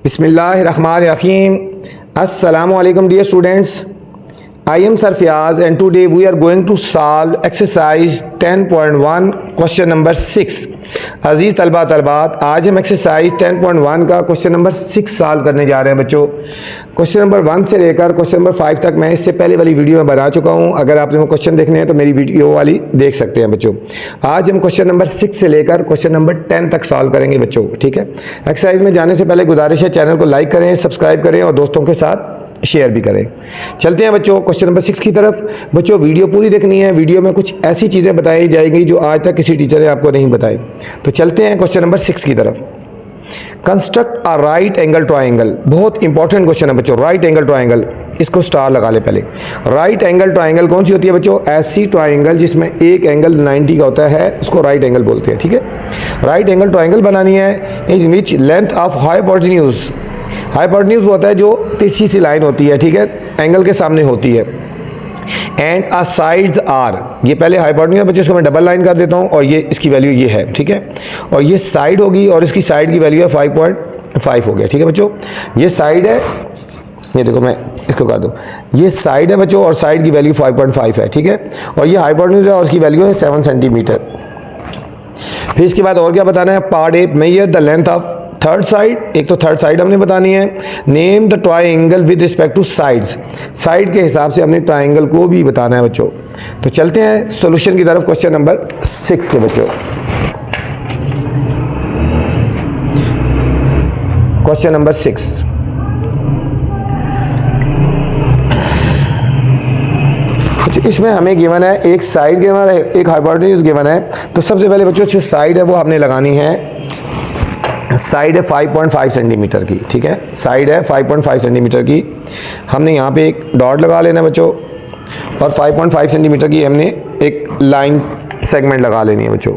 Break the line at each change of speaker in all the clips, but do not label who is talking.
Bismillahirrahmanirrahim. Assalamu alaikum dear students. I am Sir Fiaz and today we are going to solve exercise 10.1 question number 6. अजीज़ तलबा तलबात, आज हम exercise 10.1 का question number 6 solve करने जा रहे हैं बच्चों। क्वेश्चन नंबर 1 से लेकर क्वेश्चन नंबर 5 तक मैं इससे पहले वाली वीडियो में बना चुका हूं। अगर आपने वो क्वेश्चन देखने हैं तो मेरी वीडियो वाली देख सकते हैं बच्चों। आज हम क्वेश्चन नंबर 6 से लेकर क्वेश्चन नंबर 10 तक सॉल्व करेंगे बच्चों, ठीक है। एक्सरसाइज में जाने से पहले गुजारिश है चैनल को लाइक करें, सब्सक्राइब करें और दोस्तों के साथ शेयर भी करें। चलते हैं बच्चों क्वेश्चन नंबर 6 की तरफ। बच्चों वीडियो पूरी देखनी है, वीडियो में कुछ ऐसी चीज़ें बताई जाएंगी जो आज तक किसी टीचर ने आपको नहीं बताई। तो चलते हैं क्वेश्चन नंबर 6 की तरफ। कंस्ट्रक्ट अ राइट एंगल ट्राइंगल, बहुत इंपॉर्टेंट क्वेश्चन है बच्चों। राइट एंगल ट्राइंगल, इसको स्टार लगा ले पहले। राइट एंगल ट्राइंगल कौन सी होती है बच्चों? ऐसी ट्राइंगल जिसमें एक एंगल 90 का होता है उसको राइट एंगल बोलते हैं, ठीक है। राइट एंगल ट्राइंगल बनानी है इन विच लेंथ ऑफ हाइपोटेन्यूज, हाइपोटेन्यूज होता है जो तिरछी सी लाइन होती है, ठीक है, एंगल के सामने होती है। एंड आ साइड्स आर, ये पहले हाइपोटेन्यूज बच्चों, इसको मैं डबल लाइन कर देता हूँ और ये इसकी वैल्यू ये है, ठीक है। और ये साइड होगी और इसकी साइड की वैल्यू है 5.5 हो गया, ठीक है बच्चों। ये साइड है, ये देखो मैं इसको कर दूँ, ये साइड है बच्चों और साइड की वैल्यू 5.5 है, ठीक है। और ये हाइपोटेन्यूज है और उसकी वैल्यू है 7 सेंटीमीटर। फिर इसके बाद और क्या बताना है? Part A, major the length of third side, एक तो थर्ड साइड हमने बतानी है। Name the triangle with respect to sides, side के हिसाब से हमने ट्राइंगल को भी बताना है बच्चों। तो चलते हैं सॉल्यूशन की तरफ क्वेश्चन नंबर 6 के बच्चों। क्वेश्चन नंबर 6, इसमें हमें गिवन है एक साइड गिवन है, एक हाइपोटेन्यूज गिवन है। तो सबसे पहले बच्चों जो साइड है वो हमने लगानी है, साइड है 5.5 सेंटीमीटर की, ठीक है। साइड है 5.5 सेंटीमीटर की, हमने यहाँ पे एक डॉट लगा लेना है बच्चों और 5.5 सेंटीमीटर की हमने एक लाइन सेगमेंट लगा लेनी है बच्चों।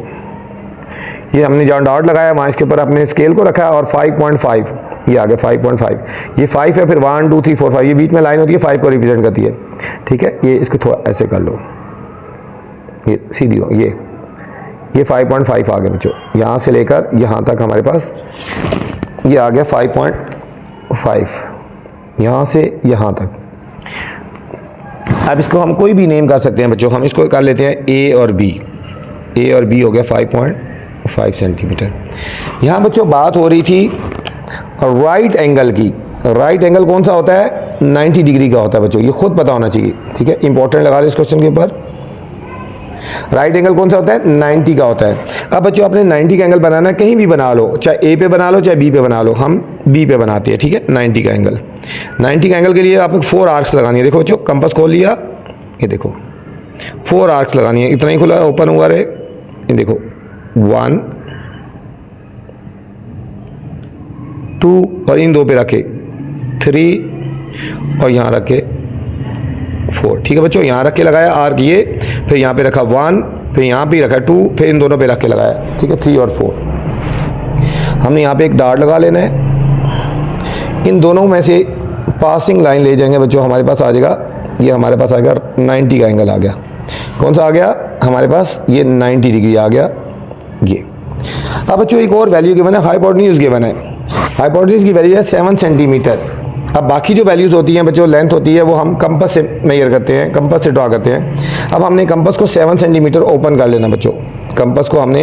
ये हमने जहाँ डॉट लगाया वहाँ इसके ऊपर अपने स्केल को रखा है और 5.5 ये आ गया 5.5, ये 5 है, फिर 1 2 3 4 5, ये बीच में लाइन होती है 5 को रिप्रेजेंट करती है, ठीक है। ये इसको थोड़ा ऐसे कर लो, ये सीधी हो, ये 5.5 आ गया बच्चों। यहाँ से लेकर यहाँ तक हमारे पास ये आ गया 5.5, यहाँ से यहाँ तक। अब इसको हम कोई भी नेम कर सकते हैं बच्चों, हम इसको कर लेते हैं ए और बी। ए और बी हो गया 5.5 सेंटीमीटर। यहाँ बच्चों बात हो रही थी राइट एंगल की। राइट एंगल कौन सा होता है? 90 डिग्री का होता है बच्चों, ये खुद पता होना चाहिए, ठीक है। इंपॉर्टेंट लगा दे इस क्वेश्चन के ऊपर। राइट एंगल कौन सा होता है? 90 का होता है। अब बच्चों आपने 90 का एंगल बनाना है, कहीं भी बना लो, चाहे ए पे बना लो चाहे बी पे बना लो, हम बी पे बनाते हैं, ठीक है। 90 का एंगल, 90 का एंगल के लिए आपको 4 आर्क्स लगानी है। देखो बच्चों कंपास खोल लिया, ये देखो 4 आर्क्स लगानी है, इतना ही खुला ओपन हुआ रहे, ये देखो 1 2 और इन 2 पे रखे 3 और यहाँ रखे 4, ठीक है बच्चों। यहाँ रख के लगाया आर्क ये, फिर यहाँ पे रखा 1, फिर यहाँ पे रखा 2, फिर इन दोनों पे रख के लगाया, ठीक है, 3 और 4। हमने यहाँ पे एक डार्ट लगा लेना है, इन दोनों में से पासिंग लाइन ले जाएंगे बच्चों, हमारे पास आ जाएगा, ये हमारे पास आ गया 90 का एंगल आ गया। कौन सा आ गया हमारे पास? ये 90 डिग्री आ गया ये। अब बच्चों एक और वैल्यू गिवन है, हाइपोटेन्यूज गिवन है। हाइपोटेन्यूज की वैल्यू है 7 सेंटीमीटर। अब बाकी जो वैल्यूज़ होती हैं बच्चों, लेंथ होती है, वो हम कंपास से मेजर करते हैं, कंपास से ड्रा करते हैं। अब हमने कंपास को 7 सेंटीमीटर ओपन कर लेना बच्चों, कंपास को हमने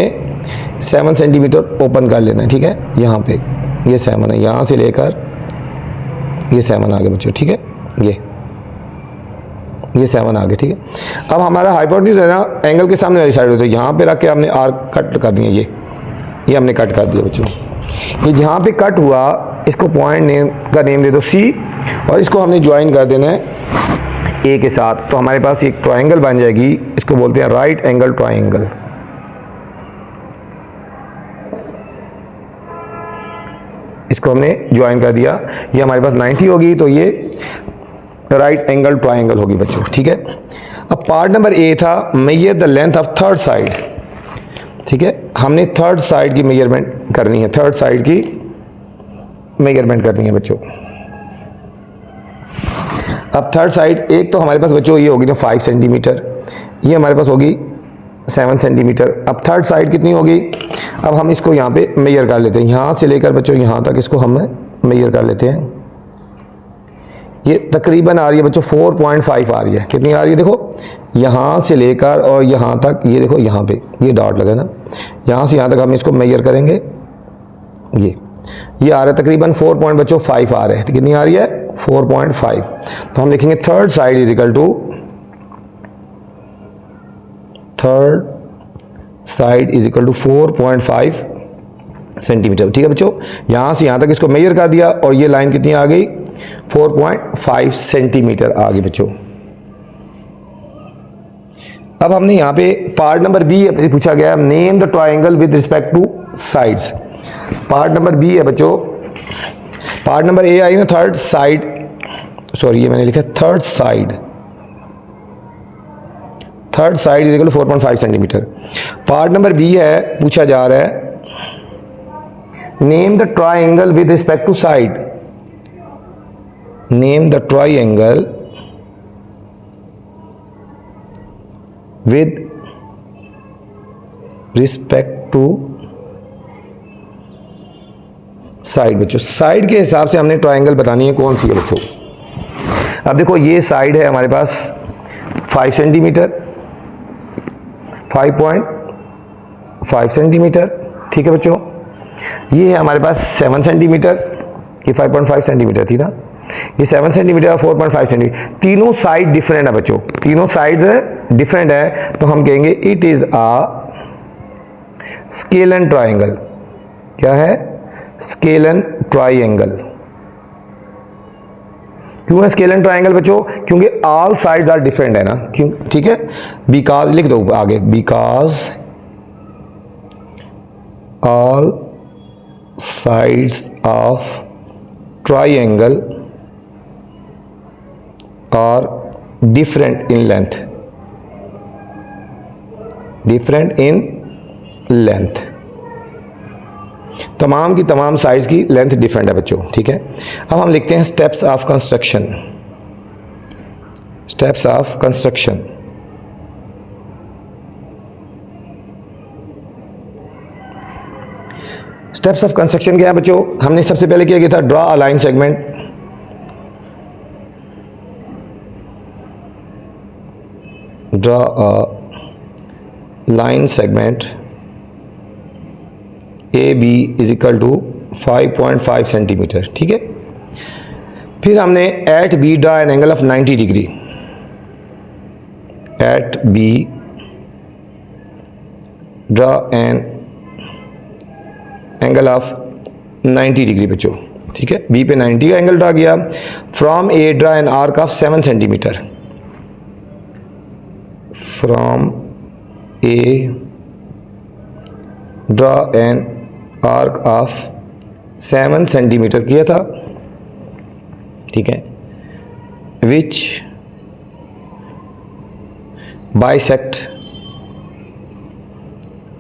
7 सेंटीमीटर ओपन कर लेना है, ठीक है। यहाँ पे ये 7 है, यहाँ से लेकर ये 7 आ गया बच्चों, ठीक है। ये 7 आ गया, ठीक है। अब हमारा हाइपोटेन्यूज है ना, एंगल के सामने वाली साइड होती है, यहाँ पे रख के हमने आर्क कट कर दिया, ये हमने कट कर दिया बच्चों। ये जहाँ पे कट हुआ इसको पॉइंट नेम का नेम दे दो सी, और इसको हमने ज्वाइन कर देना है ए के साथ। तो हमारे पास एक ट्राइंगल बन जाएगी, इसको बोलते हैं राइट एंगल ट्राइंगल। इसको हमने ज्वाइन कर दिया, ये हमारे पास 90 होगी, तो ये राइट एंगल ट्राइंगल होगी बच्चों, ठीक है। अब पार्ट नंबर ए था major the length of third side, ठीक है। हमने थर्ड साइड की मेजरमेंट करनी है, थर्ड साइड की मेजरमेंट करनी है बच्चों। अब थर्ड साइड एक तो हमारे पास बच्चों ये होगी तो 5 सेंटीमीटर, ये हमारे पास होगी 7 सेंटीमीटर। अब थर्ड साइड कितनी होगी? अब हम इसको यहाँ पे मेजर कर लेते हैं, यहाँ से लेकर बच्चों यहाँ तक इसको हम मेजर कर लेते हैं। ये तकरीबन आ रही है बच्चों 4.5 आ रही है। कितनी आ रही है देखो, यहाँ से लेकर और यहाँ तक, ये देखो यहाँ पे ये डॉट लगा ना, यहाँ से यहाँ तक हम इसको मेजर करेंगे। ये आ रहा है तकरीबन 4.5 आ रहा है। तो कितनी आ रही है 4.5। तो हम लिखेंगे third side is equal to, third side is equal to 4.5 centimetre. ठीक है बच्चों, यहाँ से यहाँ तक इसको मेजर कर दिया और ये लाइन कितनी आ गई 4.5 सेंटीमीटर आ गई बच्चों। अब हमने यहाँ पे पार्ट नंबर बी पूछा गया, name the triangle with respect to sides. Part number B है बच्चों। पार्ट नंबर ए आई ना थर्ड साइड, सॉरी ये मैंने लिखा third side, third side is equal to 4.5 centimetre. Part number B है, पूछा जा रहा है name the triangle with respect to side. Name the triangle with respect to side. बच्चों साइड के हिसाब से हमने ट्राइंगल बतानी है कौन सी है बच्चों। अब देखो ये साइड है हमारे पास 5 सेंटीमीटर, 5.5 सेंटीमीटर। ठीक है बच्चों, ये है हमारे पास 7 सेंटीमीटर, ये 5.5 सेंटीमीटर थी ना, ये 7 सेंटीमीटर और 4.5 सेंटीमीटर। तीनों साइड डिफरेंट है बच्चों, तीनों साइड्स डिफरेंट है। तो हम कहेंगे it is a scalene triangle. क्या है, स्केलन ट्राइंगल। क्यों है स्केलन ट्राइंगल बच्चों, क्योंकि ऑल साइड्स आर डिफरेंट है ना, क्यों। ठीक है, बिकॉज लिख दो आगे, because all sides of triangle are different in length, different in length। तमाम की तमाम साइड्स की लेंथ डिफरेंट है बच्चों। ठीक है, अब हम लिखते हैं steps of construction. Steps of construction. Steps of construction क्या है बच्चों, हमने सबसे पहले क्या किया था, draw a line segment. Draw a line segment A B is equal to 5.5 centimetre. ठीक है, फिर हमने at B draw an angle of 90 degree. At B draw an angle of 90 degree बच्चों। ठीक है, बी पे 90 का एंगल ड्रा किया। From A draw an arc of 7 centimetre. From A draw an arc of 7 centimetre किया था। ठीक है, विच बाइसेक्ट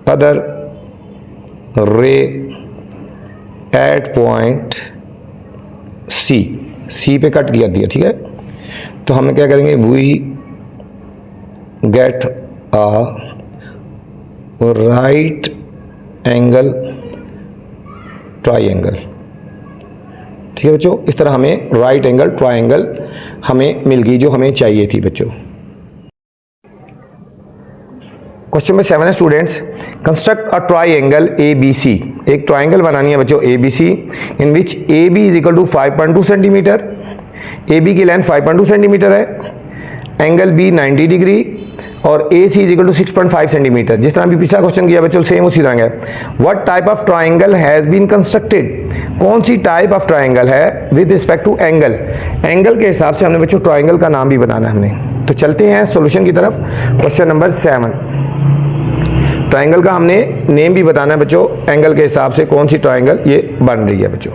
अदर रे एट पॉइंट सी। सी पे कट किया दिया। ठीक है, तो हम क्या करेंगे, we get a right angle triangle. ठीक है बच्चों, इस तरह हमें राइट एंगल ट्राइंगल हमें मिल गई जो हमें चाहिए थी बच्चों। क्वेश्चन नंबर 7 है students, construct a triangle A B C. एक ट्राइंगल बनानी है बच्चों A B C, in which A B is equal to 5.2 centimetre. A B की लेंथ 5.2 सेंटीमीटर है, एंगल बी 90 डिग्री और A C is equal to 6.5 centimetre. जिस तरह भी पिछला क्वेश्चन किया बच्चों सेम उसी तरह है। What type of triangle has been constructed. कौन सी टाइप ऑफ ट्राइंगल है with respect to angle. Angle के हिसाब से हमने बच्चों ट्राइंगल का नाम भी बनाना है हमने। तो चलते हैं सॉल्यूशन की तरफ। क्वेश्चन नंबर 7, ट्राइंगल का हमने नेम भी बताना है बच्चों, एंगल के हिसाब से कौन सी ट्राइंगल ये बन रही है बच्चों।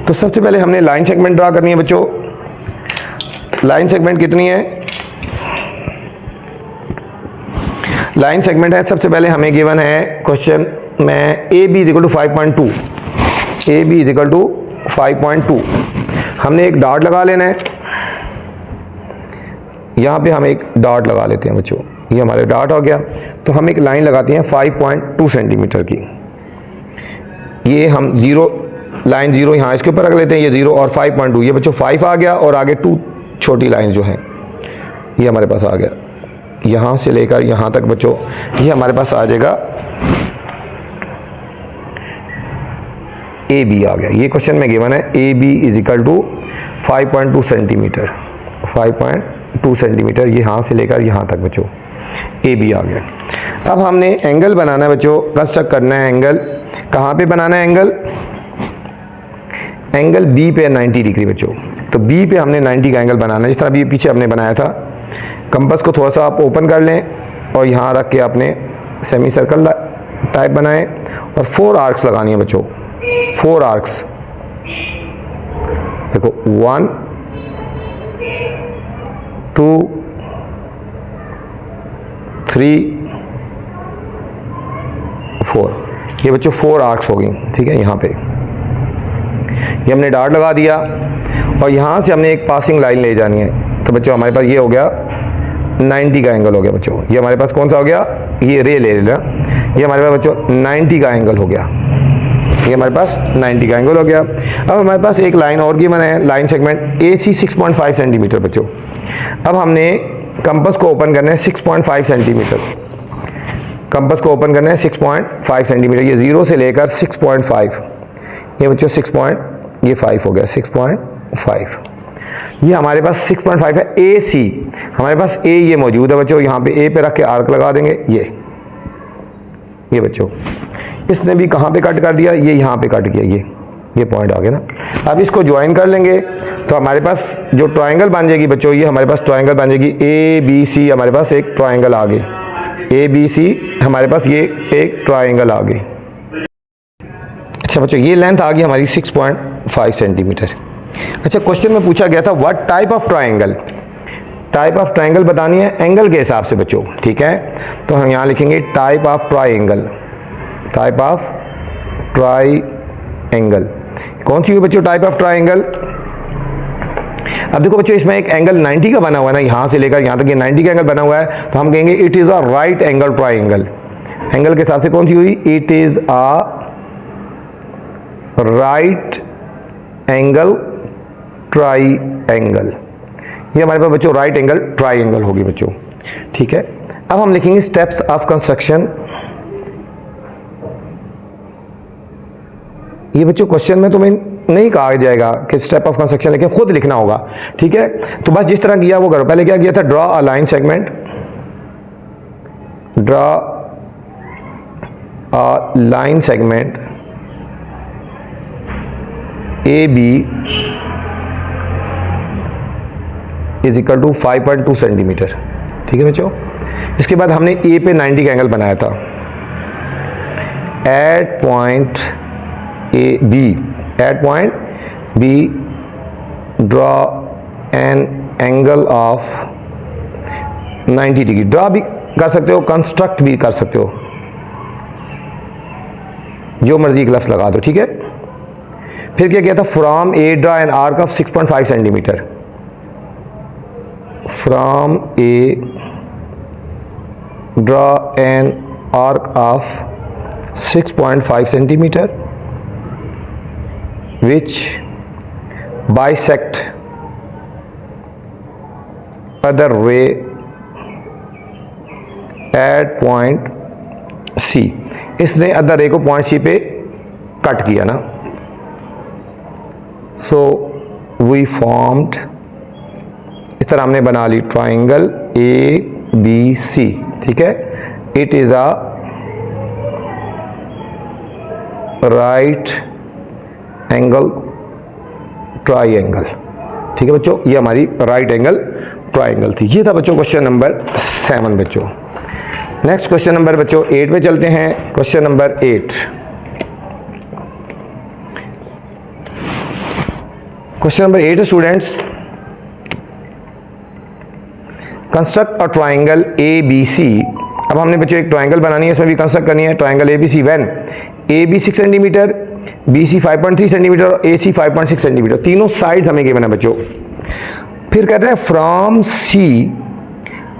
तो सबसे पहले हमने लाइन सेगमेंट ड्रा करनी है बच्चों। लाइन सेगमेंट कितनी है, लाइन सेगमेंट है सबसे पहले हमें गिवन है क्वेश्चन में A B is equal to 5.2। A B is equal to 5.2। हमने एक डॉट लगा लेना है, यहाँ पे हम एक डॉट लगा लेते हैं बच्चों, ये हमारे डॉट हो गया। तो हम एक लाइन लगाते हैं 5.2 सेंटीमीटर की। ये हम ज़ीरो लाइन ज़ीरो यहाँ इसके ऊपर रख लेते हैं, ये 0 और 5.2, ये बच्चों 5 आ गया और आगे 2 छोटी लाइन जो है ये हमारे पास आ गया, यहाँ से लेकर यहाँ तक बच्चों ये हमारे पास आ जाएगा ए बी आ गया। ये क्वेश्चन में गिवन है A B is equal to 5.2 centimetre, 5.2 centimetre, ये यहाँ से लेकर यहाँ तक बच्चों ए बी आ गया। अब हमने एंगल बनाना है बच्चों, कंस्ट्रक्ट करना है एंगल। कहाँ पे बनाना है एंगल? एंगल बी पे 90 डिग्री बच्चों। तो बी पे हमने 90 का एंगल बनाना है, जिस तरह अभी पीछे हमने बनाया था। कंपास को थोड़ा सा आप ओपन कर लें और यहाँ रख के आपने सेमी सर्कल टाइप बनाएं और 4 आर्क्स लगानी है बच्चों, 4 आर्क्स। देखो 1 2 3 4, ये बच्चों 4 आर्क्स हो गई, ठीक है। यहाँ पे ये हमने डार्ट लगा दिया और यहाँ से हमने एक पासिंग लाइन ले जानी है। तो बच्चों हमारे पास ये हो गया 90 का एंगल हो गया बच्चों। ये हमारे पास कौन सा हो गया? ये रे ले लेना, ये हमारे पास बच्चों 90 का एंगल हो गया, ये हमारे पास 90 का एंगल हो गया। अब हमारे पास एक लाइन और गिवन है, line segment A C 6.5 centimetre बच्चों। अब हमने कंपास को ओपन करना है 6.5 सेंटीमीटर, कंपास को ओपन करना है 6.5 सेंटीमीटर। ये 0 से लेकर 6.5, ये बच्चों 5 हो गया, 6.5। ये हमारे पास 6.5 है। ए सी हमारे पास ए ये मौजूद है बच्चों, यहाँ पे ए पे रख के आर्क लगा देंगे। ये बच्चों इसने भी कहाँ पे कट कर दिया? ये यहाँ पे कट किया, ये पॉइंट आ गया ना। अब इसको ज्वाइन कर लेंगे तो हमारे पास जो ट्रायंगल बन जाएगी बच्चों, ये हमारे पास ट्रायंगल बन जाएगी ए बी सी। हमारे पास एक ट्रायंगल आ गई ए बी सी, हमारे पास ये एक ट्रायंगल आ गई। अच्छा बच्चों ये लेंथ आ गई हमारी 6.5 सेंटीमीटर। अच्छा क्वेश्चन में पूछा गया था what type of triangle, type of triangle बतानी है एंगल के हिसाब से बच्चों, ठीक है। तो हम यहाँ लिखेंगे type of triangle, type of triangle कौन सी है बच्चों? Type of triangle. अब देखो बच्चों इसमें एक एंगल 90 का बना हुआ है ना, यहाँ से लेकर यहाँ तक ये 90 का एंगल बना हुआ है, तो हम कहेंगे it is a right angle triangle. Angle के हिसाब से कौन सी हुई? It is a right angle triangle. ये हमारे पास बच्चों राइट एंगल ट्रायंगल होगी बच्चों, ठीक है। अब हम लिखेंगे स्टेप्स ऑफ कंस्ट्रक्शन। ये बच्चों क्वेश्चन में तुम्हें नहीं कहा जाएगा कि स्टेप ऑफ कंस्ट्रक्शन, लेकिन खुद लिखना होगा, ठीक है। तो बस जिस तरह किया वो करो। पहले क्या किया था? Draw a line segment, draw a line segment A B is equal to 5.2 centimetre, ठीक है बच्चों। इसके बाद हमने ए पे 90 का एंगल बनाया था। At point A B, at point B draw an angle of 90 degree. Draw भी कर सकते हो, कंस्ट्रक्ट भी कर सकते हो, जो मर्जी एक लफ्ज लगा दो, ठीक है। फिर क्या किया था? From A draw an arc of 6.5 centimetre, from A draw an arc of 6.5 centimetre which bisect other ray at point C। इसने अदर रे को पॉइंट सी पे कट किया ना। सो वी फॉर्म्ड, इस तरह हमने बना ली ट्राइंगल ए बी सी, ठीक है। It is a right angle triangle, ठीक है बच्चों। ये हमारी राइट एंगल ट्राइंगल थी। ये था बच्चों क्वेश्चन नंबर 7 बच्चों। नेक्स्ट क्वेश्चन नंबर बच्चों 8 पे चलते हैं। Question number 8, question number 8 students, construct a triangle A B C. अब हमने बच्चों एक ट्राइंगल बनानी है, इसमें भी कंस्ट्रक्ट करनी है triangle A B C when A B 6 centimetre, B C 5.3 centimetre और ए सी 5.6 सेंटीमीटर। तीनों साइड्स हमें गिवन है बच्चों। फिर कहते हैं फ्रॉम सी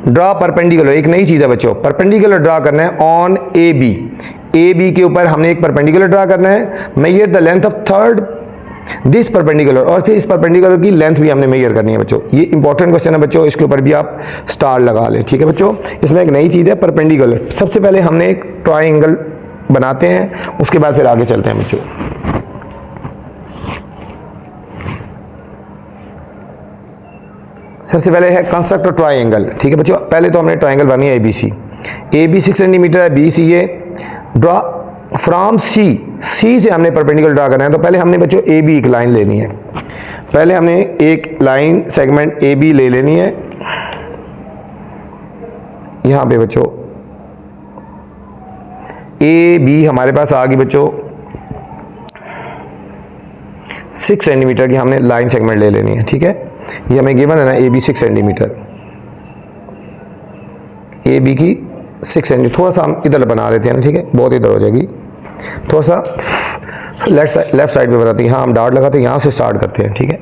ड्रॉ परपेंडिकुलर, एक नई चीज़ है बच्चों, परपेंडिकुलर ड्रॉ करना है on A B. A B के ऊपर हमने एक परपेंडिकुलर ड्रा करना है, measure the length of third this perpendicular, और फिर इस परपेंडिकुलर की लेंथ भी हमने मेजर करनी है बच्चों। ये इंपॉर्टेंट क्वेश्चन है बच्चों, इसके ऊपर भी आप स्टार लगा लें, ठीक है बच्चों। इसमें एक नई चीज़ है परपेंडिकुलर। सबसे पहले हमने एक ट्रायंगल बनाते हैं, उसके बाद फिर आगे चलते हैं बच्चों। सबसे पहले है कंस्ट्रक्ट ट्रायंगल, ठीक है बच्चों। पहले तो हमने ट्रायंगल बनानी है ABC। AB 6 सेंटीमीटर है, BC ये ड्रा फ्रॉम सी से हमने परपेंडिकुलर ड्रा करना है। तो पहले हमने बच्चों AB एक लाइन लेनी है, पहले हमने एक लाइन सेगमेंट AB ले लेनी है। यहां पे बच्चों AB हमारे पास आ गई बच्चों 6 सेंटीमीटर की हमने लाइन सेगमेंट ले लेनी है, ठीक है। ये हमें गिवन है ना AB 6 सेंटीमीटर, AB की 6 सेंटीमीटर। थोड़ा सा हम इधर बना लेते हैं ना, ठीक है, बहुत इधर हो जाएगी। थोड़ा सा लेफ्ट साइड पे बनाते हैं, यहाँ हम डॉट लगाते हैं, यहाँ से स्टार्ट करते हैं, ठीक है।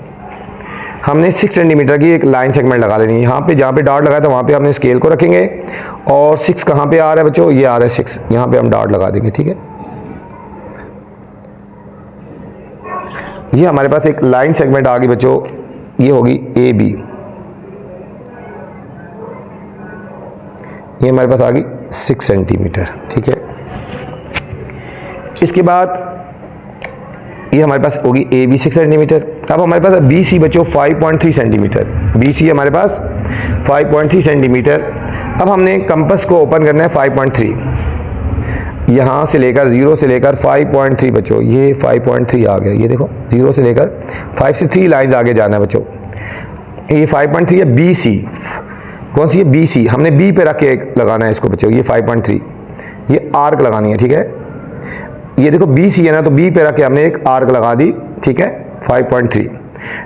हमने 6 सेंटीमीटर की एक लाइन सेगमेंट लगा लेनी है। यहाँ पे जहाँ पे डॉट लगाया था वहाँ पे हमने स्केल को रखेंगे, और 6 कहाँ पे आ रहा है बच्चों, ये आ रहा है 6, यहाँ पे हम डॉट लगा देंगे, ठीक है। ये हमारे पास एक लाइन सेगमेंट आ गई बच्चों, ये होगी AB। ये हमारे पास आ गई 6 सेंटीमीटर, ठीक है। इसके बाद ये हमारे पास होगी AB 6 सेंटीमीटर। अब हमारे पास BC बच्चों 5.3 सेंटीमीटर, BC हमारे पास 5.3 सेंटीमीटर। अब हमने कंपास को ओपन करना है 5.3, यहाँ से लेकर 0 से लेकर 5.3 बच्चों, ये 5.3 आ गया। ये देखो 0 से लेकर 5 से 3 लाइंस आगे जाना है बच्चों। ये 5.3 है BC, कौन सी है BC, हमने B पे रख के लगाना है इसको बच्चों। ये 5.3, ये आर्क लगानी है, ठीक है। ये देखो BC है ना, तो B पे रख के हमने एक आर्क लगा दी, ठीक है, 5.3।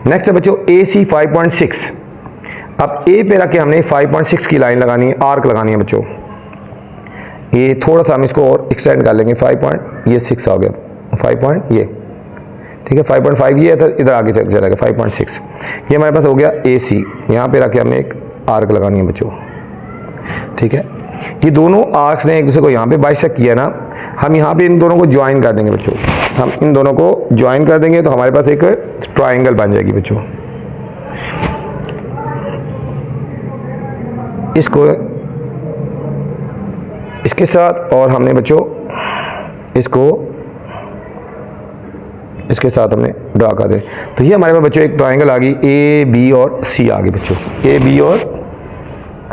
नेक्स्ट है बच्चों AC 5.6। अब A पे रख के हमने 5.6 की लाइन लगानी है, आर्क लगानी है बच्चों। ये थोड़ा सा हम इसको और एक्सटेंड कर लेंगे, 5.6 आ गया 5. ये ठीक है 5.5, ये इधर आगे चलेगा 5.6। ये हमारे पास हो गया AC, यहाँ पे रख के हमें एक आर्क लगानी है बच्चों, ठीक है। ये दोनों आर्क्स ने एक दूसरे को यहाँ पे बाइसेक्ट किया ना, हम यहाँ पे इन दोनों को ज्वाइन कर देंगे बच्चों। हम इन दोनों को ज्वाइन कर देंगे तो हमारे पास एक ट्रायंगल बन जाएगी बच्चों। इसको इसके साथ और हमने बच्चों इसको इसके साथ हमने ड्रा कर दे, तो ये हमारे पास बच्चों एक ट्रायंगल आ गई, AB और C आ गई बच्चों, AB और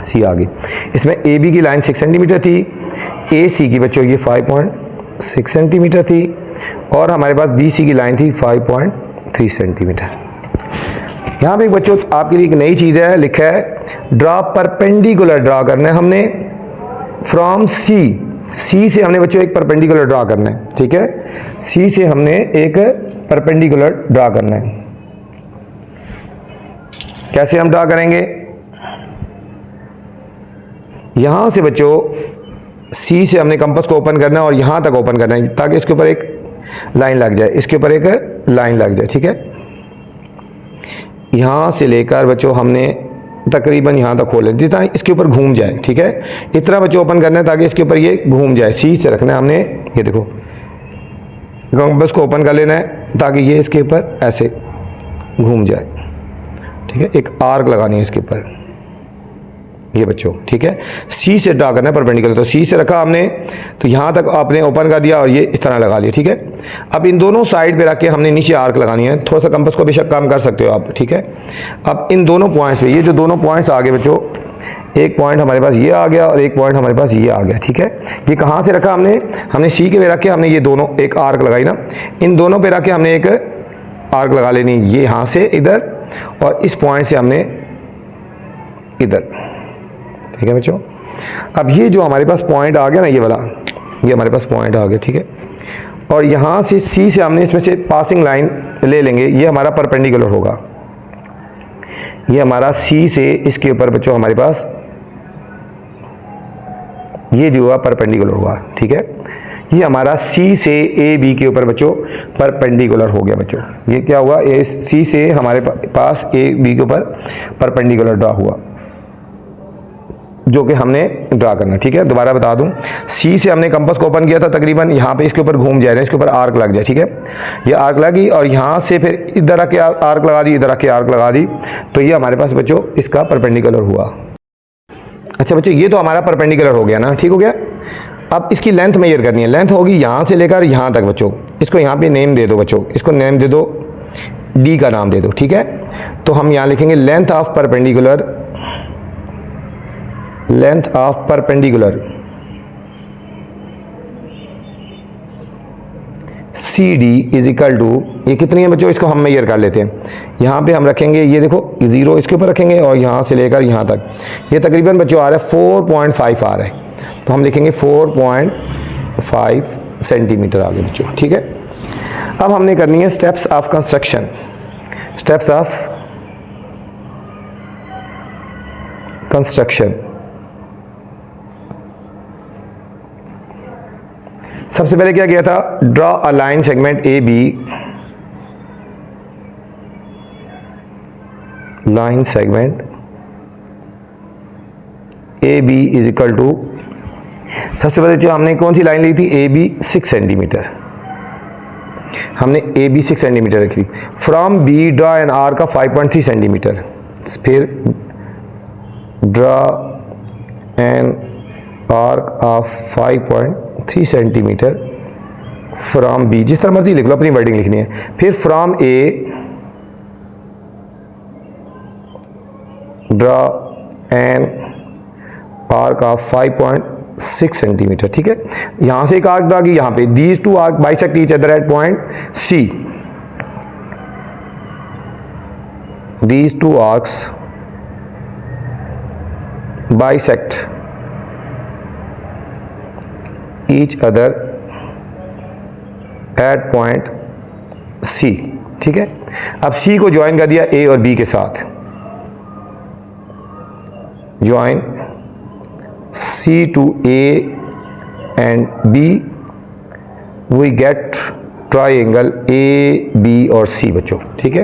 C आ गई। इसमें AB की लाइन 6 सेंटीमीटर थी, AC की बच्चों ये 5.6 सेंटीमीटर थी, और हमारे पास BC की लाइन थी 5.3 सेंटीमीटर। यहाँ पे बच्चों आपके लिए एक नई चीज़ है, लिखा है ड्रा परपेंडिकुलर ड्रा करना है हमने फ्रॉम C से हमने बच्चों एक परपेंडिकुलर ड्रा करना है, ठीक है। C से हमने एक परपेंडिकुलर ड्रा करना है। कैसे हम ड्रा करेंगे, यहां से बच्चों C से हमने कंपास को ओपन करना है और यहां तक ओपन करना है, ताकि इसके ऊपर एक लाइन लग जाए, इसके ऊपर एक लाइन लग जाए, ठीक है। यहां से लेकर बच्चों हमने तकरीबन यहाँ तक खोले, जितना इसके ऊपर घूम जाए, ठीक है। इतना बच्चों ओपन करना है ताकि इसके ऊपर ये घूम जाए। C से रखना है हमने, ये देखो कंपास को ओपन कर लेना है ताकि ये इसके ऊपर ऐसे घूम जाए, ठीक है। एक आर्क लगानी है इसके ऊपर, ये बच्चों, ठीक है। C से ड्रा करना है परपेंडिकुलर, तो C से रखा हमने, तो यहाँ तक आपने ओपन कर दिया और ये इस तरह लगा लिया, ठीक है। अब इन दोनों साइड पे रख के हमने नीचे आर्क लगानी है। थोड़ा सा कंपास को बेशक कम कर सकते हो आप, ठीक है। अब इन दोनों पॉइंट्स पे, ये जो दोनों पॉइंट्स आ गए बच्चों, एक पॉइंट हमारे पास ये आ गया और एक पॉइंट हमारे पास ये आ गया, ठीक है। ये कहाँ से रखा हमने C के पे रख के हमने ये दोनों एक आर्क लगाई ना, इन दोनों पे रख के हमने एक आर्क लगा लेनी, ये यहाँ से इधर और इस पॉइंट से हमने इधर, ठीक है बच्चों। अब ये जो हमारे पास पॉइंट आ गया ना, ये वाला, ये हमारे पास पॉइंट आ गया, ठीक है। और यहाँ से C से हमने इसमें से पासिंग लाइन ले लेंगे, ये हमारा परपेंडिकुलर होगा। ये हमारा C से इसके ऊपर बच्चों हमारे पास ये जो हुआ परपेंडिकुलर हुआ, ठीक है। ये हमारा C से AB के ऊपर बच्चों परपेंडिकुलर हो गया बच्चों। ये क्या हुआ, C से हमारे पास AB के ऊपर परपेंडिकुलर ड्रा हुआ। जो कि हमने ड्रा करना। ठीक है, दोबारा बता दूं, सी से हमने कंपास को ओपन किया था, तकरीबन यहाँ पे इसके ऊपर घूम जाए, इसके ऊपर आर्क लग जाए। ठीक है, ये आर्क लगी और यहाँ से फिर इधर आके आर्क लगा दी, इधर आके आर्क लगा दी, तो ये हमारे पास बच्चों इसका परपेंडिकुलर हुआ। अच्छा बच्चों, ये तो हमारा परपेंडिकुलर हो गया ना, ठीक हो गया। अब इसकी लेंथ मेजर करनी है। लेंथ होगी यहाँ से लेकर यहाँ तक बच्चों। इसको यहाँ पे नेम दे दो बच्चों, इसको नेम दे दो, डी का नाम दे दो। ठीक है, तो हम यहाँ लिखेंगे length of perpendicular, length of perpendicular C D is equal to, ये कितनी है बच्चों, इसको हम मेजर कर लेते हैं। यहाँ पे हम रखेंगे, ये देखो 0 इसके ऊपर रखेंगे और यहाँ से लेकर यहाँ तक ये तकरीबन बच्चों आ रहा है 4.5 आ रहा है, तो हम लिखेंगे 4.5 सेंटीमीटर आगे बच्चों। ठीक है, अब हमने करनी है steps of construction, steps of construction. सबसे पहले क्या किया था, draw a line segment A B, line segment A B is equal to, सबसे पहले जो हमने कौन सी लाइन ली थी, ए बी 6 सेंटीमीटर, हमने ए बी 6 सेंटीमीटर रखी। From B draw an arc का 5.3 सेंटीमीटर, फिर draw an arc of 5.3 centimetre from B, जिस तरह मर्जी लिख लो, अपनी वर्डिंग लिखनी है। फिर from A draw an arc of 5.6 centimetre. ठीक है, यहां से एक आर्क ड्रा की, यहां पे these two arc bisect each other at point C, these two arcs bisect each other at point C. ठीक है, अब सी को ज्वाइन कर दिया ए और बी के साथ, join C to A and B, we get triangle A B और सी बच्चों। ठीक है,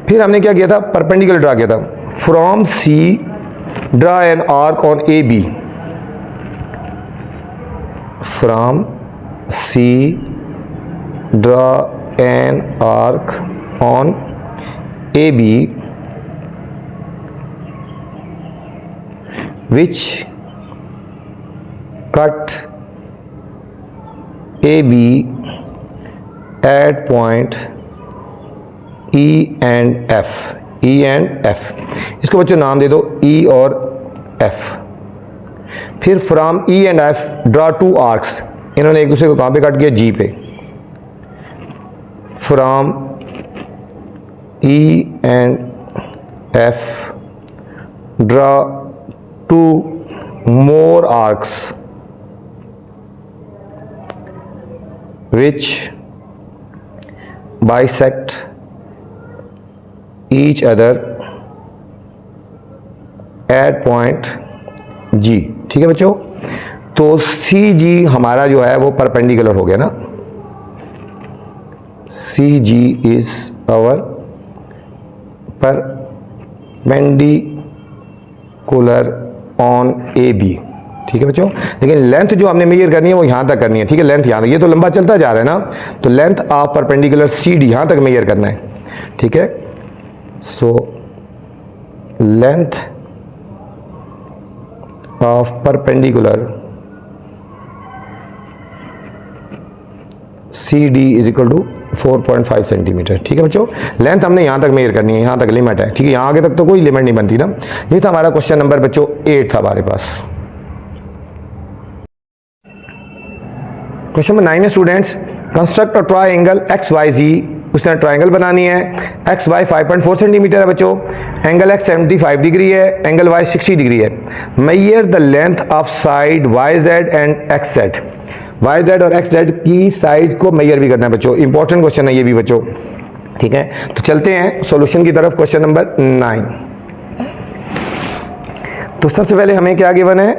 फिर हमने क्या किया था, परपेंडिकुलर ड्रा किया था। From C draw an arc on A B, from C draw an arc on A B which cut AB at point E and F, E and F, इसको बच्चों नाम दे दो E और F। फिर from E and F draw two arcs, इन्होंने एक दूसरे को कहाँ पे कट किया, G पे। From E and F draw two more arcs which bisect each other at point G। ठीक है बच्चों, तो सी जी हमारा जो है वो परपेंडिकुलर हो गया ना, C G is our perpendicular on A B. ठीक है बच्चों, लेकिन लेंथ जो हमने मेजर करनी है वो यहाँ तक करनी है। ठीक है, लेंथ यहाँ तक, ये तो लंबा चलता जा रहा है ना, तो length of perpendicular C D यहाँ तक मेजर करना है। ठीक है, so length of perpendicular C D is equal to 4.5 centimetre. ठीक है बच्चों, लेंथ हमने यहाँ तक मेजर करनी है, यहाँ तक लिमिट है। ठीक है, यहाँ आगे तक तो कोई लिमिट नहीं बनती ना। ये था हमारा क्वेश्चन नंबर बच्चों 8 था हमारे पास। क्वेश्चन नंबर 9 है students, construct a triangle X Y Z. उसने ट्राइंगल बनानी है, एक्स वाई 5.4 सेंटीमीटर है बच्चों, एंगल एक्स 75 डिग्री है, एंगल वाई 60 डिग्री है। Measure the length of side Y Z and X Z. Y Z और X Z की side को मेजर भी करना है बच्चों, इंपॉर्टेंट क्वेश्चन है ये भी बच्चों। ठीक है, तो चलते हैं सॉल्यूशन की तरफ। क्वेश्चन नंबर 9, तो सबसे पहले हमें क्या गिवन है,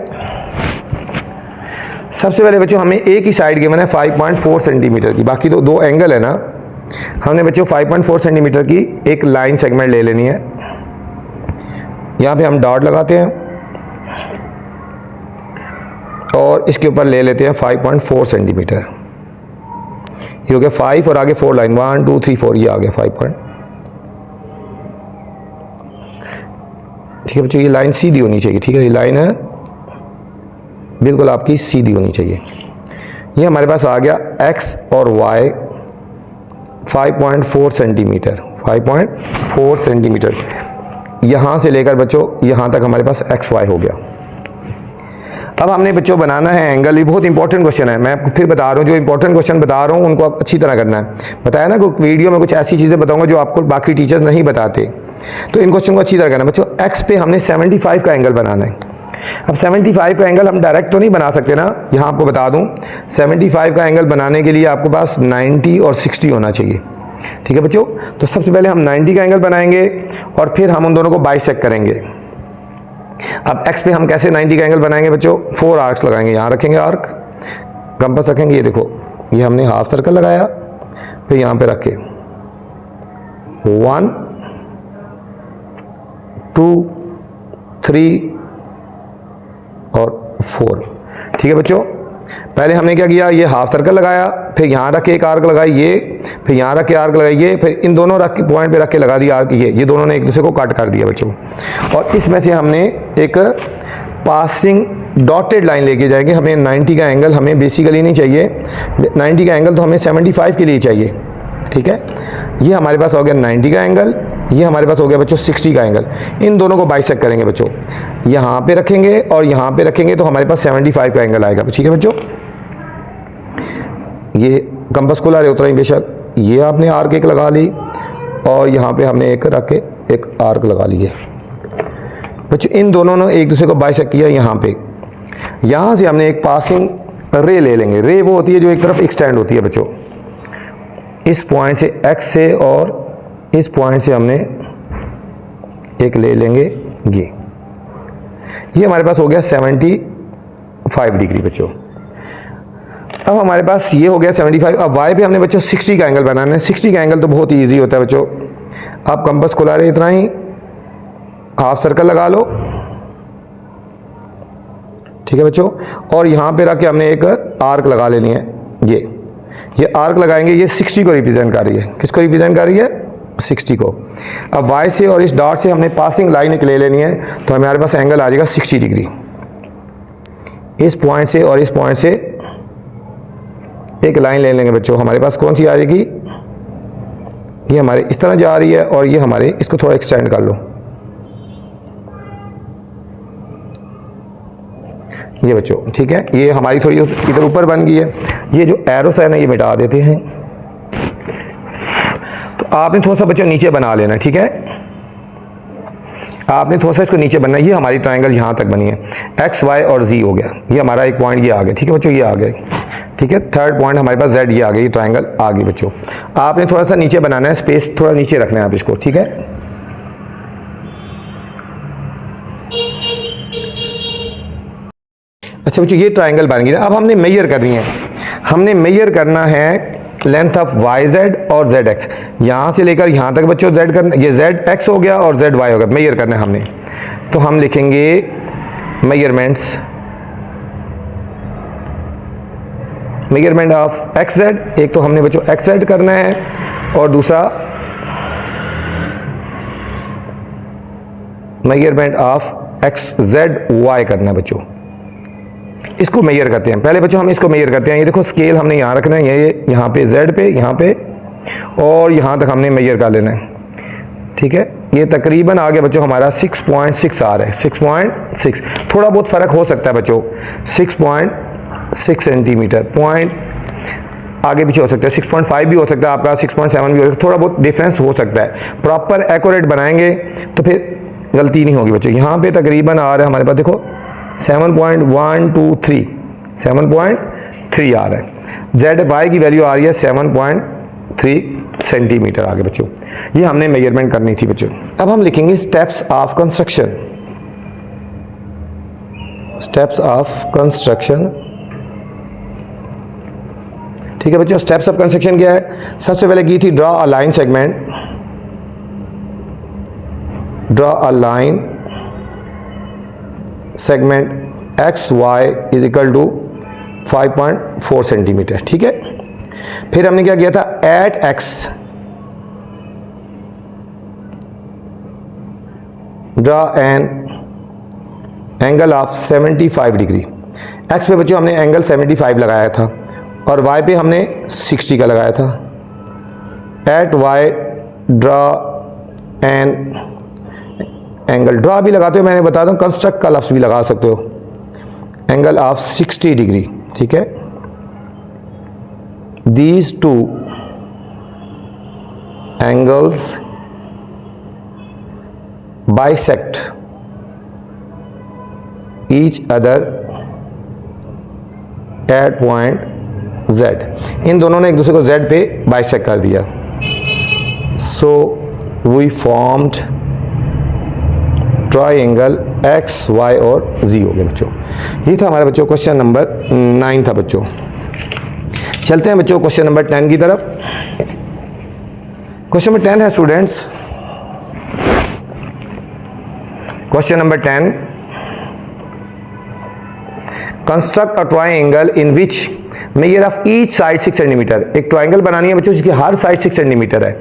सबसे पहले बच्चों हमें एक ही साइड गिवन है 5.4 सेंटीमीटर की, बाकी तो दो एंगल है ना। हमने बच्चों 5.4 सेंटीमीटर की एक लाइन सेगमेंट ले लेनी है। यहाँ पे हम डॉट लगाते हैं, और इसके ऊपर ले लेते हैं 5.4 सेंटीमीटर। ये हो गया 5 और आगे 4 लाइन 1 2 3 4, ये आ गया 5 पॉइंट। ठीक है बच्चों, ये लाइन सीधी होनी चाहिए। ठीक है, ये लाइन है बिल्कुल आपकी सीधी होनी चाहिए। ये हमारे पास आ गया x और y 5.4 सेंटीमीटर, 5.4 सेंटीमीटर। यहाँ से लेकर बच्चों यहाँ तक हमारे पास एक्स वाई हो गया। अब हमने बच्चों बनाना है एंगल। ये बहुत इंपॉर्टेंट क्वेश्चन है, मैं आपको फिर बता रहा हूँ, जो इंपॉर्टेंट क्वेश्चन बता रहा हूँ उनको आप अच्छी तरह करना है। बताया ना कि वीडियो में कुछ ऐसी चीज़ें बताऊंगा जो आपको बाकी टीचर्स नहीं बताते, तो इन क्वेश्चन को अच्छी तरह करना है बच्चों। एक्स पे हमने 75 का एंगल बनाना है। अब 75 का एंगल हम डायरेक्ट तो नहीं बना सकते ना, यहाँ आपको बता दूँ 75 का एंगल बनाने के लिए आपके पास 90 और 60 होना चाहिए। ठीक है बच्चों, तो सबसे पहले हम 90 का एंगल बनाएंगे और फिर हम उन दोनों को बाइसेक्ट करेंगे। अब x पे हम कैसे 90 का एंगल बनाएंगे बच्चों, 4 आर्क्स लगाएंगे। यहाँ रखेंगे आर्क, कंपास रखेंगे, ये देखो ये हमने हाफ सर्कल लगाया, फिर यहाँ पे रखे 1 2 3 और 4। ठीक है बच्चों, पहले हमने क्या किया, ये हाफ सर्कल लगाया, फिर यहाँ रख के एक आर्क लगाई ये, फिर यहाँ रख के आर्क लगाई ये, फिर इन दोनों रख के पॉइंट पे रख के लगा दिया आर्क ये दोनों ने एक दूसरे को कट कर दिया बच्चों। और इसमें से हमने एक पासिंग डॉटेड लाइन लेके जाएंगे। हमें 90 का एंगल हमें बेसिकली नहीं चाहिए, 90 का एंगल तो हमें 75 के लिए चाहिए। ठीक है, ये हमारे पास हो गया 90 का एंगल, ये हमारे पास हो गया बच्चों 60 का एंगल। इन दोनों को बाइसेक्ट करेंगे बच्चों, यहाँ पे रखेंगे और यहाँ पे रखेंगे तो हमारे पास 75 का एंगल आएगा। ठीक है बच्चों, ये कंपास खुला रहे उतना ही बेशक, ये आपने आर्क एक लगा ली और यहाँ पे हमने एक रख के एक आर्क लगा लिए बच्चों। इन दोनों ने एक दूसरे को बाइसेक्ट किया यहाँ पे। यहाँ से हमने एक पासिंग रे ले लेंगे। रे वो होती है जो एक तरफ एक्सटेंड होती है बच्चों, इस पॉइंट से x से और इस पॉइंट से हमने एक ले लेंगे ये हमारे पास हो गया 75 डिग्री बच्चों। अब हमारे पास ये हो गया 75। अब y पे हमने बच्चों 60 का एंगल बनाना है। 60 का एंगल तो बहुत ही ईजी होता है बच्चों, आप कंपास खुला रहे इतना ही, हाफ सर्कल लगा लो। ठीक है बच्चों, और यहाँ पे रख के हमने एक आर्क लगा लेनी है। ये आर्क लगाएंगे, ये 60 को रिप्रेजेंट कर रही है। किसको रिप्रेजेंट कर रही है, 60 को। अब y से और इस डॉट से हमने पासिंग लाइन एक ले लेनी है, तो हमारे पास एंगल आ जाएगा 60 डिग्री। इस पॉइंट से और इस पॉइंट से एक लाइन ले लेंगे बच्चों, हमारे पास कौन सी आ जाएगी, ये हमारे इस तरह जा रही है और ये हमारे, इसको थोड़ा एक्सटेंड कर लो, ये बच्चों। ठीक है, ये हमारी थोड़ी इधर ऊपर बन गई है। ये जो एरोस है ना, ये मिटा देते हैं। तो आपने थोड़ा सा बच्चों नीचे बना लेना। ठीक है, आपने थोड़ा सा इसको नीचे बनना है। ये हमारी ट्रायंगल यहाँ तक बनी है, एक्स वाई और जी हो गया। ये हमारा एक पॉइंट ये आ गया। ठीक है बच्चों, ये आ गए। ठीक है, थर्ड पॉइंट हमारे पास जेड ये आ गई, ये ट्रायंगल आ गई बच्चों। आपने थोड़ा सा नीचे बनाना है, स्पेस थोड़ा नीचे रखना है आप इसको। ठीक है, अच्छा बच्चों, ये ट्रायंगल बन गई। अब हमने मेजर करनी है, हमने मेजर करना है लेंथ ऑफ वाई जेड और जेड एक्स। यहाँ से लेकर यहाँ तक बच्चों जेड करना, ये जेड एक्स हो गया और जेड वाई हो गया। मेजर करना है हमने, तो हम लिखेंगे measurements, measurement of X Z. एक तो हमने बच्चों एक्स जेड करना है और दूसरा measurement of X Z Y करना है बच्चों। इसको मेजर करते हैं। पहले बच्चों हम इसको मेजर करते हैं। ये देखो स्केल हमने यहाँ रखना है, ये यहाँ पे जेड पे, यहाँ पे और यहाँ तक हमने मेजर कर लेना है। ठीक है, ये तकरीबन आ गया बच्चों हमारा 6.6 आ रहा है, 6.6। थोड़ा बहुत फ़र्क हो सकता है बच्चों, 6.6 सेंटीमीटर, पॉइंट आगे पीछे हो सकता है, 6.5 भी हो सकता है आपका, 6.7 भी हो सकता है, थोड़ा बहुत डिफरेंस हो सकता है। प्रॉपर एक्यूरेट बनाएंगे तो फिर गलती नहीं होगी बच्चों। यहाँ पे तकरीबन आ रहा है हमारे पास, देखो 7.123, 7.3 आ रहा है। जेड वाई की वैल्यू आ रही है 7.3 सेंटीमीटर आगे बच्चों। ये हमने मेजरमेंट करनी थी बच्चों। अब हम लिखेंगे steps of construction, steps of construction. ठीक है बच्चों, स्टेप्स ऑफ कंस्ट्रक्शन क्या है, सबसे पहले की थी draw a line segment, draw a line segment X Y is equal to 5.4 centimetre. ठीक है, फिर हमने क्या किया था, at X draw an angle of 75 degree. X पे बच्चों हमने एंगल 75 लगाया था और वाई पे हमने 60 का लगाया था। At Y draw an angle, draw भी लगाते हो, मैंने बता दूं कंस्ट्रक्ट का लफ्ज़ भी लगा सकते हो, एंगल ऑफ 60 डिग्री। ठीक है, these two angles bisect each other at point Z. इन दोनों ने एक दूसरे को जेड पे बाइसेक्ट कर दिया। So we formed triangle X Y और जी हो गया बच्चों। ये था हमारे बच्चों क्वेश्चन नंबर 9 था बच्चों। चलते हैं बच्चों क्वेश्चन नंबर 10 की तरफ। क्वेश्चन नंबर 10 है students, question number 10, construct a triangle in which measure of each side 6 centimetre. एक ट्राइंगल बनानी है बच्चों जिसकी हर साइड 6 सेंटीमीटर है।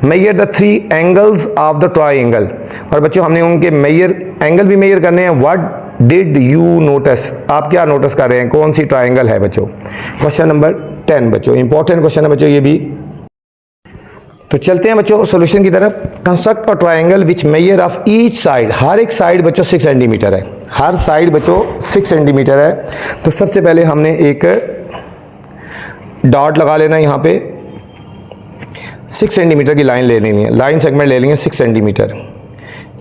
Measure the 3 angles of the triangle, और बच्चों हमने उनके मेजर एंगल भी मेजर करने हैं। व्हाट डिड यू नोटिस, आप क्या नोटिस कर रहे हैं, कौन सी ट्राइंगल है बच्चों। क्वेश्चन नंबर 10 बच्चों, इंपॉर्टेंट क्वेश्चन है बच्चों ये भी। तो चलते हैं बच्चों सॉल्यूशन की तरफ। Construct a triangle which measure of each side, हर एक साइड बच्चों 6 सेंटीमीटर है, हर साइड बच्चों 6 सेंटीमीटर है। तो सबसे पहले हमने एक डॉट लगा लेना है यहाँ पे, 6 सेंटीमीटर की लाइन ले लेनी है, लाइन सेगमेंट ले लेंगे 6 सेंटीमीटर,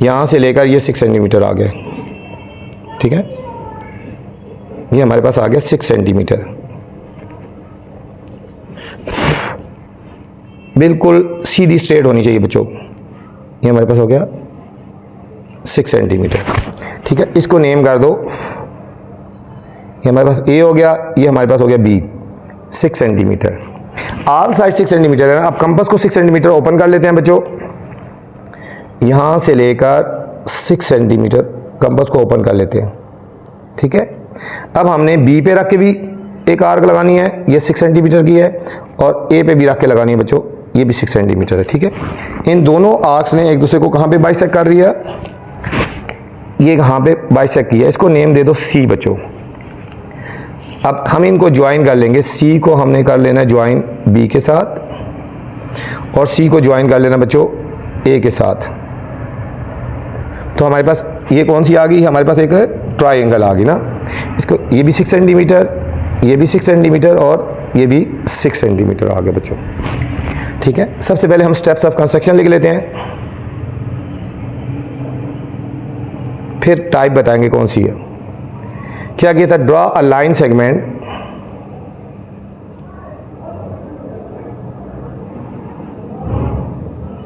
यहाँ से लेकर ये 6 सेंटीमीटर आ गए। ठीक है, ये हमारे पास आ गया 6 सेंटीमीटर, बिल्कुल सीधी स्ट्रेट होनी चाहिए बच्चों। ये हमारे पास हो गया 6 सेंटीमीटर। ठीक है, इसको नेम कर दो, ये हमारे पास ए हो गया, ये हमारे पास हो गया B, 6 centimetre. All side 6 centimetre है ना। अब कंपास को 6 सेंटीमीटर ओपन कर लेते हैं बच्चों, यहाँ से लेकर 6 सेंटीमीटर कंपास को ओपन कर लेते हैं। ठीक है, अब हमने बी पे रख के भी एक आर्क लगानी है, ये 6 सेंटीमीटर की है, और ए पे भी रख के लगानी है बच्चों, ये भी 6 सेंटीमीटर है। ठीक है, इन दोनों आर्क्स ने एक दूसरे को कहाँ पे बाइसेक्ट कर दिया, ये कहाँ पे बाइसेक्ट किया, इसको नेम दे दो सी बच्चों। अब हम इनको ज्वाइन कर लेंगे, सी को हमने कर लेना ज्वाइन बी के साथ, और सी को ज्वाइन कर लेना बच्चों ए के साथ। तो हमारे पास ये कौन सी आ गई, हमारे पास एक ट्राइंगल आ गई ना। इसको ये भी 6 सेंटीमीटर, ये भी 6 सेंटीमीटर, और ये भी 6 सेंटीमीटर आ गया बच्चों। ठीक है, सबसे पहले हम स्टेप्स ऑफ कंस्ट्रक्शन लिख लेते हैं, फिर टाइप बताएंगे कौन सी है। क्या किया था, draw a line segment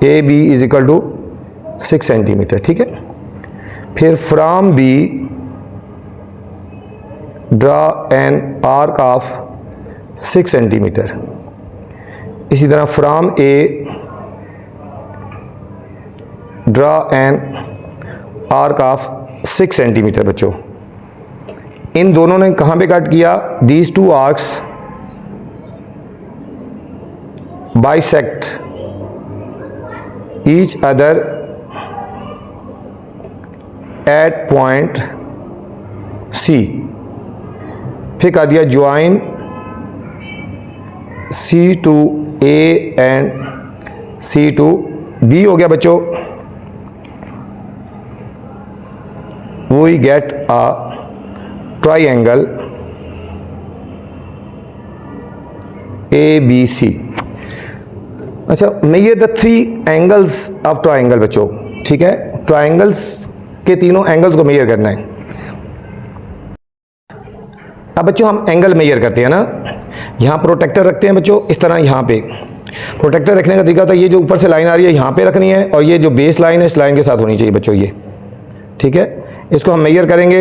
A B is equal to 6 centimetre. ठीक है, फिर from B draw an arc of 6 centimetre. इसी तरह from A draw an arc of 6 centimetre बच्चों। इन दोनों ने कहाँ पे कट किया, these two arcs bisect each other at point C. फिर कर दिया join C to A and C to B हो गया बच्चों। We get a triangle A B C. अच्छा, measure the 3 angles of triangle बच्चों। ठीक है, ट्राइंगल्स के तीनों एंगल्स को मेजर करना है। अब बच्चों हम एंगल मेजर करते हैं ना, यहाँ प्रोटेक्टर रखते हैं बच्चों, इस तरह यहाँ पे प्रोटेक्टर रखने का तरीका होता है, ये जो ऊपर से लाइन आ रही है यहाँ पे रखनी है, और ये जो बेस लाइन है इस लाइन के साथ होनी चाहिए बच्चों ये। ठीक है, इसको हम मेजर करेंगे,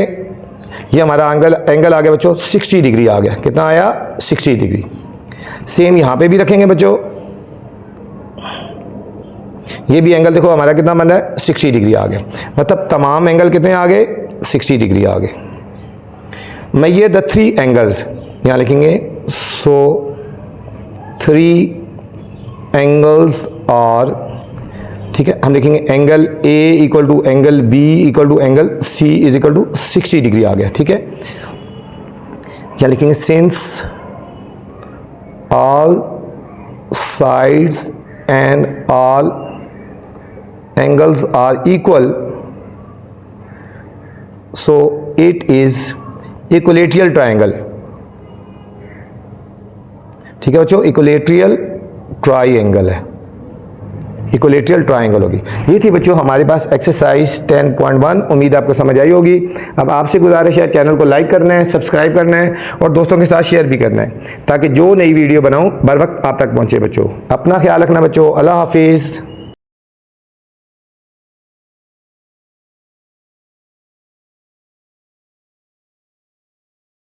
ये हमारा एंगल आ गया बच्चों 60 डिग्री आ गया। कितना आया, 60 डिग्री। सेम यहाँ पे भी रखेंगे बच्चों, ये भी एंगल देखो हमारा कितना बन रहा है, 60 डिग्री आ गया। मतलब तमाम एंगल कितने आ गए, 60 डिग्री आ गए। measure the three angles, यहाँ लिखेंगे so three angles are, ठीक है, हम लिखेंगे angle A equal to angle B equal to angle C is equal to 60 degree आ गया, ठीक है। क्या लिखेंगे, since all sides and all angles are equal so it is equilateral triangle, ठीक है बच्चों, इक्विलेटरल ट्रायंगल है, इक्विलेटरल ट्रायंगल होगी। ये थी बच्चों हमारे पास एक्सरसाइज 10.1। उम्मीद आपको समझ आई होगी। अब आपसे गुजारिश है चैनल को लाइक करना है, सब्सक्राइब करना है और दोस्तों के साथ शेयर भी करना है ताकि जो नई वीडियो बनाऊं बर वक्त आप तक पहुंचे। बच्चों अपना ख्याल रखना बच्चों, अल्लाह हाफिज़।